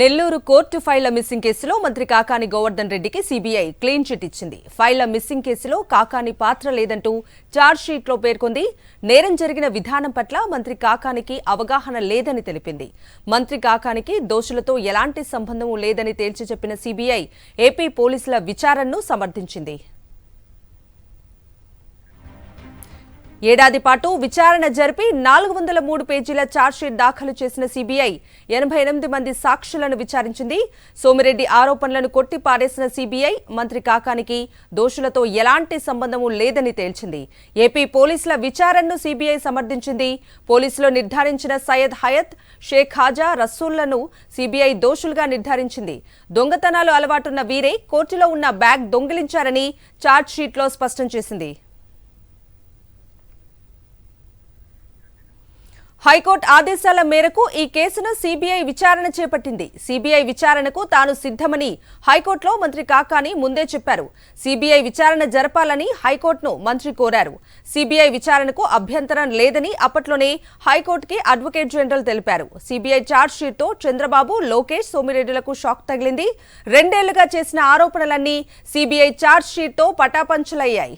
Nellore court ఫైళ్ల missing కేసులో మంత్రి కాకాని గోవర్ధన్ రెడ్డికి సీబీఐ క్లీన్ చిట్ ఇచ్చింది. ఫైళ్ల మిస్సింగ్ కేసులో కాకాని పాత్ర లేదంటూ ఛార్జ్షీట్లో పేర్కొంది. నేరం జరిగిన విధానం పట్ల మంత్రి కాకానికి అవగాహన లేదని తెలిపింది. మంత్రి కాకానికి దోషులతో ఎలాంటి సంబంధం లేదని తేల్చి చెప్పిన సీబీఐ ఏపీ పోలీసుల విచారణను సమర్థించింది. ఏడాది పాటు విచారణ జరిపి 403 పేజీల ఛార్జ్షీట్ దాఖలు చేసిన సీబీఐ 88 మంది సాక్షులను విచారించింది. సోమిరెడ్డి ఆరోపణలను కొట్టిపారేసిన సీబీఐ మంత్రి కాకానికి దోషులతో ఎలాంటి సంబంధం లేదని తేల్చింది. ఏపీ పోలీసుల విచారణను సీబీఐ సమర్థించింది. పోలీసులు నిర్ధారించిన సయ్యద్ హయత్, షేక్ హాజా, రసూళ్లను సీబీఐ దోషులుగా నిర్ధారించింది. దొంగతనాలు అలవాటున్న వీరే కోర్టులో ఉన్న బ్యాగ్ దొంగిలించారని ఛార్జ్షీట్లో స్పష్టం చేసింది. హైకోర్టు ఆదేశాల మేరకు ఈ కేసును సీబీఐ విచారణ చేపట్టింది. సీబీఐ విచారణకు తాను సిద్ధమని హైకోర్టులో మంత్రి కాకాని ముందే చెప్పారు. సీబీఐ విచారణ జరపాలని హైకోర్టును మంత్రి కోరారు. సీబీఐ విచారణకు అభ్యంతరం లేదని అప్పట్లోనే హైకోర్టుకి అడ్వకేట్ జనరల్ తెలిపారు. సీబీఐ ఛార్జ్షీట్తో చంద్రబాబు, లోకేష్, సోమిరెడ్డిలకు షాక్ తగిలింది. 2 ఏళ్లుగా చేసిన ఆరోపణలన్నీ సీబీఐ ఛార్జ్షీట్తో పటాపంచలయ్యాయి.